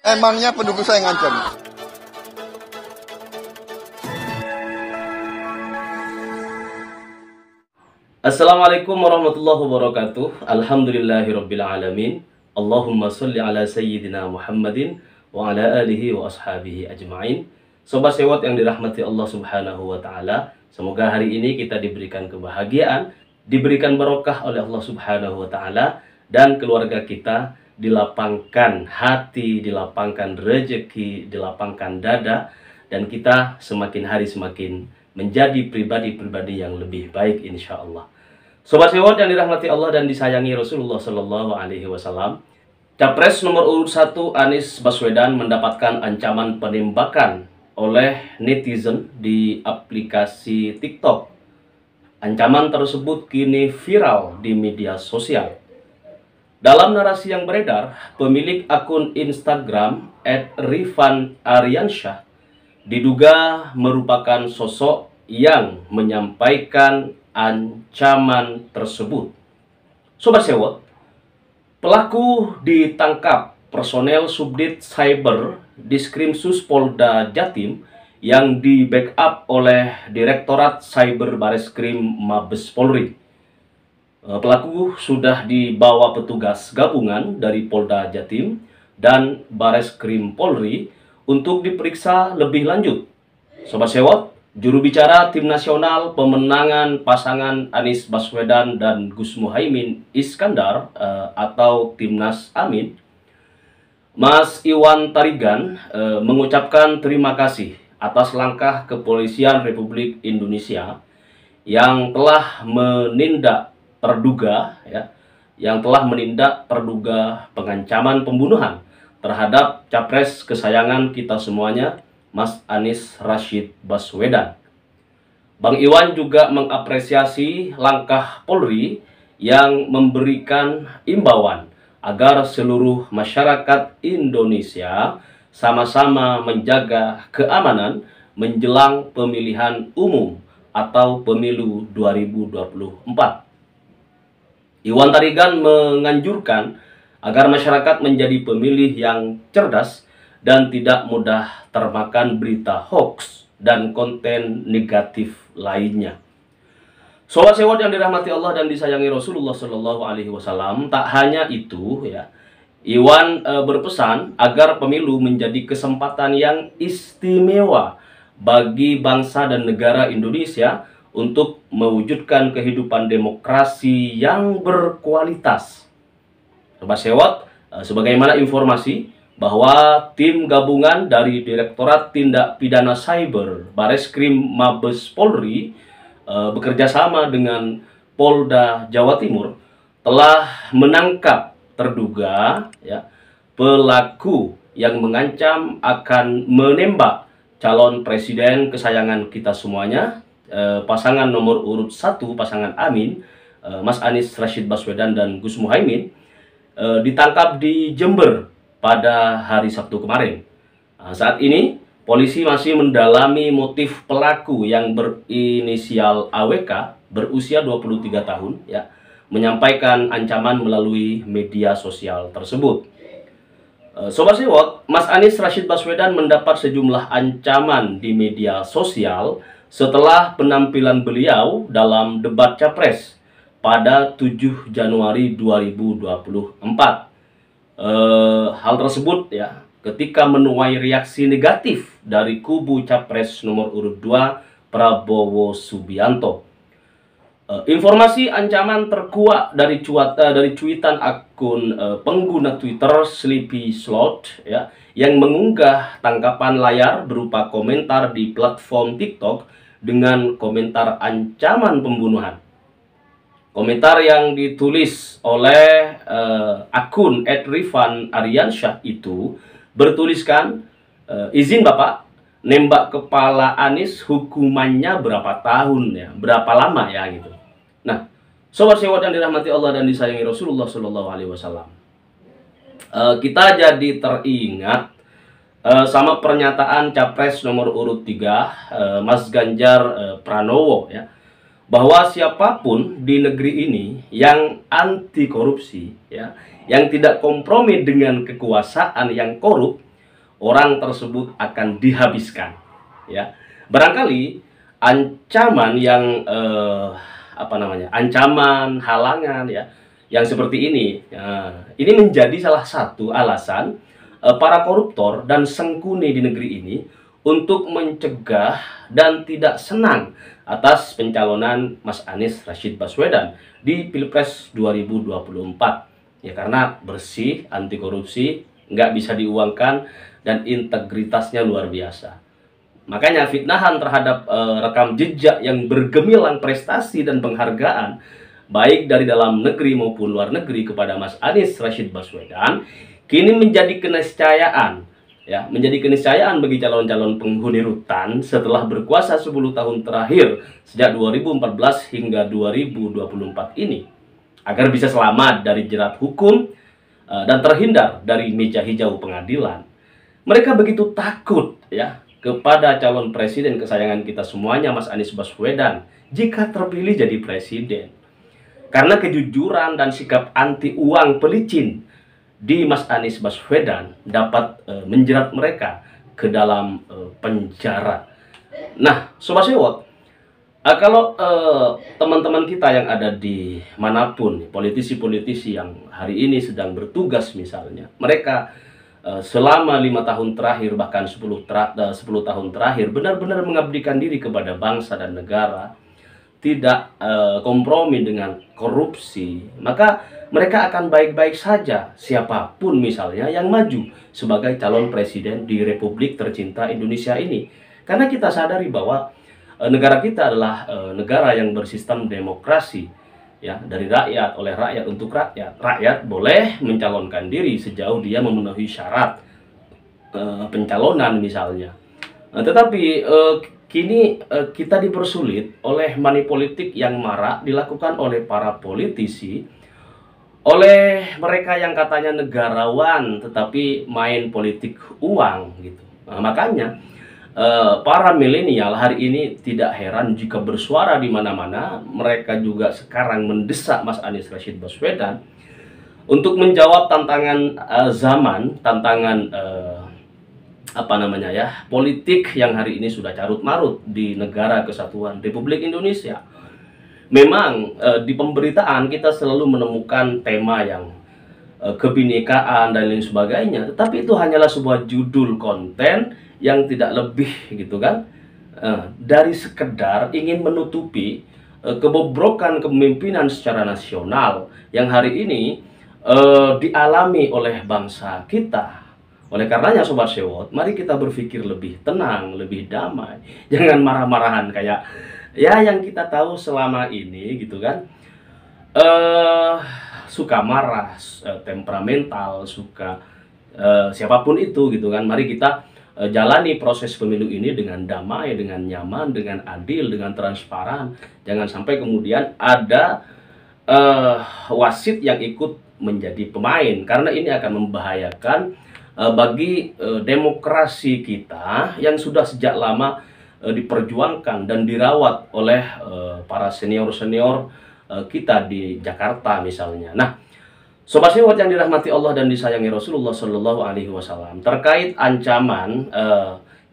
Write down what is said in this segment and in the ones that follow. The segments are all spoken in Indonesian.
Emangnya pendukung saya ngancam? Assalamualaikum warahmatullahi wabarakatuh. Alhamdulillahirabbil alamin. Allahumma sholli ala sayyidina Muhammadin wa ala alihi wa ashabihi ajmain. Sobat sewot yang dirahmati Allah Subhanahu wa taala, semoga hari ini kita diberikan kebahagiaan, diberikan barokah oleh Allah Subhanahu wa taala, dan keluarga kita dilapangkan hati, dilapangkan rezeki, dilapangkan dada, dan kita semakin hari semakin menjadi pribadi-pribadi yang lebih baik insya Allah. Sobat sewot yang dirahmati Allah dan disayangi Rasulullah Shallallahu Alaihi Wasallam, Capres nomor urut 1 Anies Baswedan mendapatkan ancaman penembakan oleh netizen di aplikasi TikTok. Ancaman tersebut kini viral di media sosial. Dalam narasi yang beredar, pemilik akun Instagram @rifanaryansyah diduga merupakan sosok yang menyampaikan ancaman tersebut. Sobat sewot, pelaku ditangkap personel Subdit Cyber Diskrimsus Polda Jatim yang di backup oleh Direktorat Cyber Bareskrim Mabes Polri. Pelaku sudah dibawa petugas gabungan dari Polda Jatim dan Bareskrim Polri untuk diperiksa lebih lanjut. Sobat sewot, juru bicara Tim Nasional Pemenangan Pasangan Anies Baswedan dan Gus Muhaimin Iskandar atau Timnas Amin, Mas Iwan Tarigan mengucapkan terima kasih atas langkah Kepolisian Republik Indonesia yang telah menindak terduga pengancaman pembunuhan terhadap capres kesayangan kita semuanya, Mas Anies Rashid Baswedan. Bang Iwan juga mengapresiasi langkah Polri yang memberikan imbauan agar seluruh masyarakat Indonesia sama-sama menjaga keamanan menjelang pemilihan umum atau pemilu 2024. Iwan Tarigan menganjurkan agar masyarakat menjadi pemilih yang cerdas dan tidak mudah termakan berita hoax dan konten negatif lainnya. Sobat sewot yang dirahmati Allah dan disayangi Rasulullah Shallallahu Alaihi Wasallam, tak hanya itu ya, Iwan berpesan agar pemilu menjadi kesempatan yang istimewa bagi bangsa dan negara Indonesia untuk mewujudkan kehidupan demokrasi yang berkualitas. Sobat sewot, sebagaimana informasi bahwa tim gabungan dari Direktorat Tindak Pidana Cyber Bareskrim Mabes Polri bekerja sama dengan Polda Jawa Timur telah menangkap terduga pelaku yang mengancam akan menembak calon presiden kesayangan kita semuanya, pasangan nomor urut 1 pasangan Amin, Mas Anies Rashid Baswedan dan Gus Muhaimin, ditangkap di Jember pada hari Sabtu kemarin. Saat ini polisi masih mendalami motif pelaku yang berinisial AWK berusia 23 tahun menyampaikan ancaman melalui media sosial tersebut. Sobat sewot, Mas Anies Rashid Baswedan mendapat sejumlah ancaman di media sosial setelah penampilan beliau dalam debat Capres pada 7 Januari 2024. Hal tersebut ketika menuai reaksi negatif dari kubu Capres nomor urut 2 Prabowo Subianto. Informasi ancaman terkuak dari cuitan akun pengguna Twitter Sleepy Slot yang mengunggah tangkapan layar berupa komentar di platform TikTok dengan komentar ancaman pembunuhan. Komentar yang ditulis oleh akun @rifanaryansyah itu bertuliskan, izin Bapak, nembak kepala Anies hukumannya berapa tahun berapa lama gitu. Nah, sobat sewot yang dirahmati Allah dan disayangi Rasulullah Shallallahu Alaihi Wasallam, kita jadi teringat sama pernyataan Capres nomor urut 3 Mas Ganjar Pranowo bahwa siapapun di negeri ini yang anti korupsi yang tidak kompromi dengan kekuasaan yang korup, orang tersebut akan dihabiskan. Ya, barangkali ancaman yang ancaman, halangan ya, yang seperti ini, ini menjadi salah satu alasan para koruptor dan sengkuni di negeri ini untuk mencegah dan tidak senang atas pencalonan Mas Anies Rashid Baswedan di Pilpres 2024. Ya, karena bersih, anti korupsi, nggak bisa diuangkan, dan integritasnya luar biasa. Makanya fitnahan terhadap rekam jejak yang bergemilang prestasi dan penghargaan baik dari dalam negeri maupun luar negeri kepada Mas Anies Rashid Baswedan kini menjadi keniscayaan, ya, menjadi keniscayaan bagi calon-calon penghuni rutan setelah berkuasa 10 tahun terakhir sejak 2014 hingga 2024 ini, agar bisa selamat dari jerat hukum dan terhindar dari meja hijau pengadilan. Mereka begitu takut ya kepada calon presiden kesayangan kita semuanya, Mas Anies Baswedan, jika terpilih jadi presiden. Karena kejujuran dan sikap anti uang pelicin di Mas Anies Baswedan dapat menjerat mereka ke dalam penjara. Nah, Sobat Sewot, kalau teman-teman kita yang ada di manapun, politisi-politisi yang hari ini sedang bertugas misalnya, mereka selama 5 tahun terakhir, bahkan 10 tahun terakhir, benar-benar mengabdikan diri kepada bangsa dan negara, tidak kompromi dengan korupsi, maka mereka akan baik-baik saja siapapun misalnya yang maju sebagai calon presiden di Republik tercinta Indonesia ini. Karena kita sadari bahwa negara kita adalah negara yang bersistem demokrasi, ya, dari rakyat, oleh rakyat, untuk rakyat. Rakyat boleh mencalonkan diri sejauh dia memenuhi syarat pencalonan misalnya. Tetapi kini kita dipersulit oleh money politik yang marak dilakukan oleh para politisi, oleh mereka yang katanya negarawan tetapi main politik uang gitu. Nah, makanya para milenial hari ini tidak heran jika bersuara di mana-mana. Mereka juga sekarang mendesak Mas Anies Rashid Baswedan untuk menjawab tantangan zaman, tantangan politik yang hari ini sudah carut marut di negara kesatuan Republik Indonesia. Memang di pemberitaan kita selalu menemukan tema yang kebinekaan dan lain sebagainya, tetapi itu hanyalah sebuah judul konten yang tidak lebih gitu kan, dari sekedar ingin menutupi kebobrokan kepemimpinan secara nasional yang hari ini dialami oleh bangsa kita. Oleh karenanya Sobat Sewot, mari kita berpikir lebih tenang, lebih damai. Jangan marah-marahan kayak ya yang kita tahu selama ini gitu kan. Suka marah, temperamental, suka siapapun itu gitu kan. Mari kita jalani proses pemilu ini dengan damai, dengan nyaman, dengan adil, dengan transparan. Jangan sampai kemudian ada wasit yang ikut menjadi pemain, karena ini akan membahayakan bagi demokrasi kita yang sudah sejak lama diperjuangkan dan dirawat oleh para senior-senior kita di Jakarta misalnya. Nah, Sobat Sewot yang dirahmati Allah dan disayangi Rasulullah Shallallahu Alaihi Wasallam, terkait ancaman,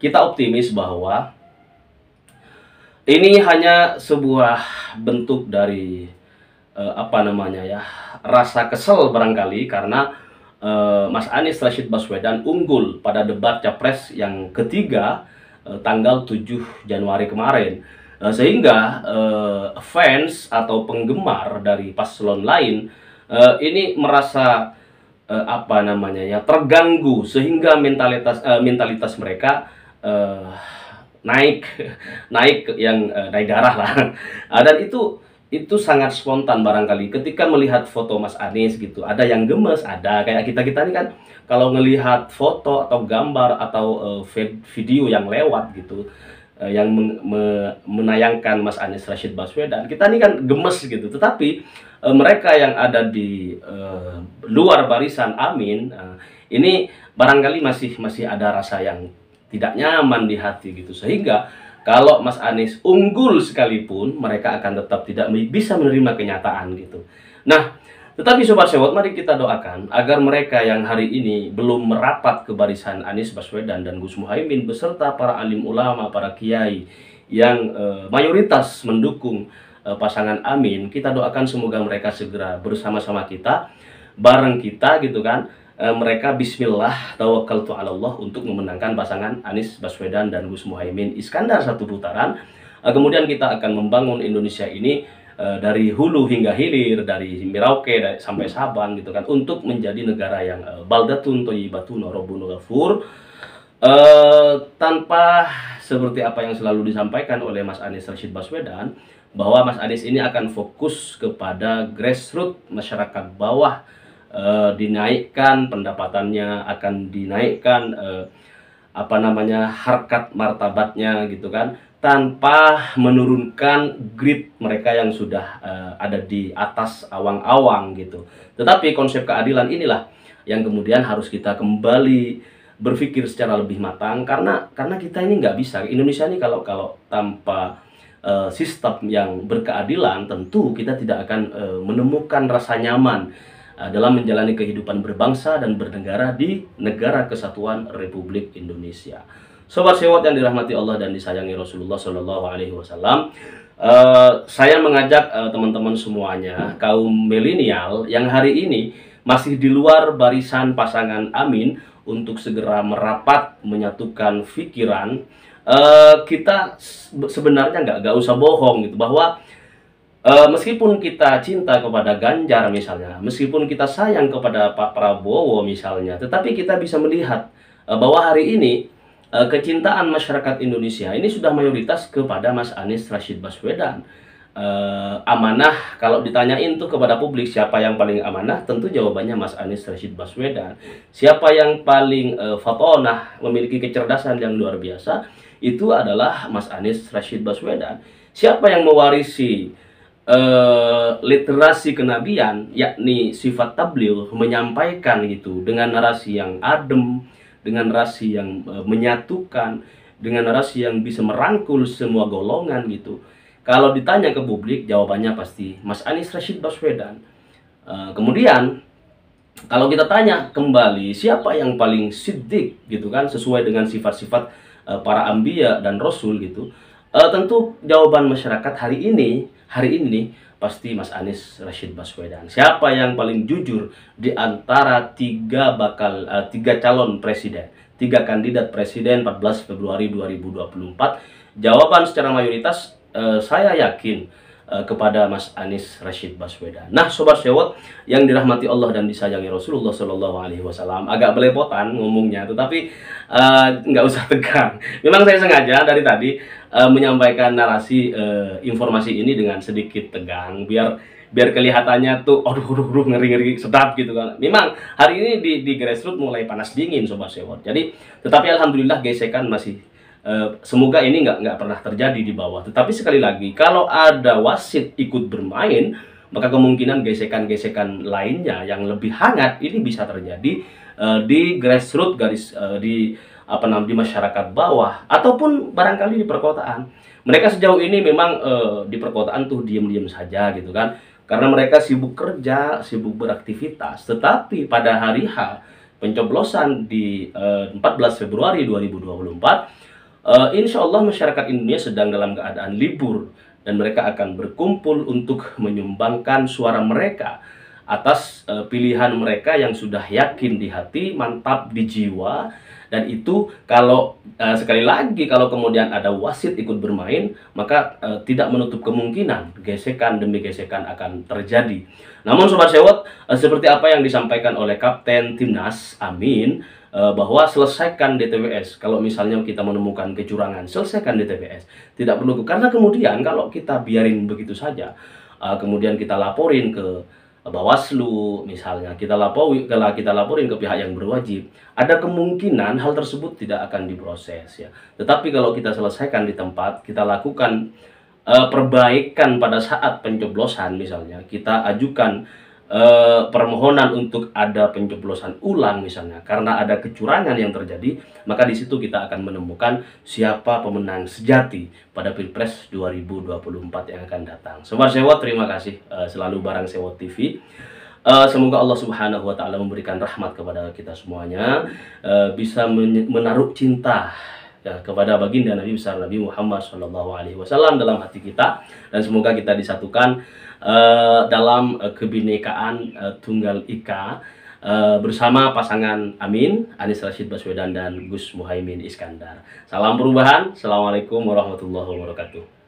kita optimis bahwa ini hanya sebuah bentuk dari rasa kesel barangkali karena Mas Anies Rashid Baswedan unggul pada debat Capres yang ketiga tanggal 7 Januari kemarin, sehingga fans atau penggemar dari paslon lain ini merasa terganggu, sehingga mentalitas mereka naik yang naik darah lah. Dan itu sangat spontan barangkali ketika melihat foto Mas Anies gitu. Ada yang gemes, ada kayak kita ini kan kalau melihat foto atau gambar atau video yang lewat gitu, yang menayangkan Mas Anies Rashid Baswedan, kita ini kan gemes gitu. Tetapi mereka yang ada di luar barisan Amin, ini barangkali masih ada rasa yang tidak nyaman di hati gitu, sehingga kalau Mas Anies unggul sekalipun, mereka akan tetap tidak bisa menerima kenyataan gitu. Nah, Tetapi Sobat Sewot, mari kita doakan agar mereka yang hari ini belum merapat ke barisan Anies Baswedan dan Gus Muhaimin beserta para alim ulama, para kiai yang mayoritas mendukung pasangan Amin, kita doakan semoga mereka segera bersama-sama kita, bareng kita gitu kan. Mereka bismillah tawakkaltu ala Allah untuk memenangkan pasangan Anies Baswedan dan Gus Muhaimin Iskandar satu putaran. Kemudian kita akan membangun Indonesia ini dari hulu hingga hilir, dari Merauke sampai Sabang gitu kan, untuk menjadi negara yang baldatun thayyibatun rabbun ghafur. Tanpa seperti apa yang selalu disampaikan oleh Mas Anies Rashid Baswedan, bahwa Mas Anies ini akan fokus kepada grassroots, masyarakat bawah, dinaikkan pendapatannya, akan dinaikkan harkat martabatnya gitu kan, tanpa menurunkan grid mereka yang sudah ada di atas awang-awang gitu. Tetapi konsep keadilan inilah yang kemudian harus kita kembali berpikir secara lebih matang, karena kita ini nggak bisa, Indonesia ini kalau tanpa sistem yang berkeadilan, tentu kita tidak akan menemukan rasa nyaman dalam menjalani kehidupan berbangsa dan bernegara di negara kesatuan Republik Indonesia. Sobat Sewot yang dirahmati Allah dan disayangi Rasulullah Shallallahu Alaihi Wasallam, saya mengajak teman-teman semuanya, kaum milenial yang hari ini masih di luar barisan pasangan Amin, untuk segera merapat menyatukan pikiran. Kita sebenarnya nggak usah bohong gitu, bahwa meskipun kita cinta kepada Ganjar misalnya, meskipun kita sayang kepada Pak Prabowo misalnya, tetapi kita bisa melihat bahwa hari ini kecintaan masyarakat Indonesia ini sudah mayoritas kepada Mas Anies Rashid Baswedan. Amanah, kalau ditanyain tuh kepada publik siapa yang paling amanah, tentu jawabannya Mas Anies Rashid Baswedan. Siapa yang paling fatonah, memiliki kecerdasan yang luar biasa, itu adalah Mas Anies Rashid Baswedan. Siapa yang mewarisi literasi kenabian, yakni sifat tabligh, menyampaikan gitu dengan narasi yang adem, dengan narasi yang menyatukan, dengan narasi yang bisa merangkul semua golongan gitu. Kalau ditanya ke publik, jawabannya pasti Mas Anies Rashid Baswedan. Kemudian kalau kita tanya kembali siapa yang paling siddiq gitu kan, sesuai dengan sifat-sifat para anbiya dan rasul gitu, tentu jawaban masyarakat hari ini pasti Mas Anies Rashid Baswedan. Siapa yang paling jujur di antara tiga calon presiden, tiga kandidat presiden 14 Februari 2024? Jawaban secara mayoritas saya yakin kepada Mas Anies Rashid Baswedan. Nah, Sobat Sewot yang dirahmati Allah dan disayangi Rasulullah Shallallahu Alaihi Wasallam, agak belepotan ngomongnya, tetapi nggak usah tegang. Memang saya sengaja dari tadi menyampaikan narasi informasi ini dengan sedikit tegang, biar kelihatannya tuh aduh ngeri sedap gitu kan. Memang hari ini di grassroots mulai panas dingin Sobat Sewot. Jadi tetapi alhamdulillah gesekan masih semoga ini nggak pernah terjadi di bawah. Tetapi sekali lagi, kalau ada wasit ikut bermain, maka kemungkinan gesekan-gesekan lainnya yang lebih hangat ini bisa terjadi di grassroots, di masyarakat bawah, ataupun barangkali di perkotaan. Mereka sejauh ini memang di perkotaan tuh diem-diem saja gitu kan, karena mereka sibuk kerja, sibuk beraktivitas. Tetapi pada hari H pencoblosan di 14 Februari 2024, insya Allah masyarakat Indonesia sedang dalam keadaan libur, dan mereka akan berkumpul untuk menyumbangkan suara mereka atas pilihan mereka yang sudah yakin di hati, mantap di jiwa. Dan itu kalau sekali lagi, kalau kemudian ada wasit ikut bermain, maka tidak menutup kemungkinan gesekan demi gesekan akan terjadi. Namun Sobat Sewot, seperti apa yang disampaikan oleh Kapten Timnas Amin, bahwa selesaikan DTWS. Kalau misalnya kita menemukan kecurangan, selesaikan DTWS. Tidak perlu, karena kemudian kalau kita biarin begitu saja, kemudian kita laporin ke Bawaslu misalnya, kita laporin ke pihak yang berwajib, ada kemungkinan hal tersebut tidak akan diproses ya. Tetapi kalau kita selesaikan di tempat, kita lakukan perbaikan pada saat pencoblosan, misalnya kita ajukan permohonan untuk ada pencoblosan ulang misalnya, karena ada kecurangan yang terjadi, maka di situ kita akan menemukan siapa pemenang sejati pada Pilpres 2024 yang akan datang. Sobat Sewot, terima kasih selalu bareng Sewot TV. Semoga Allah Subhanahu wa taala memberikan rahmat kepada kita semuanya, bisa menaruh cinta ya, kepada baginda Nabi besar Nabi Muhammad SAW dalam hati kita, dan semoga kita disatukan dalam kebinekaan Tunggal Ika bersama pasangan Amin, Anies Rashid Baswedan dan Gus Muhaimin Iskandar. Salam perubahan. Assalamualaikum warahmatullahi wabarakatuh.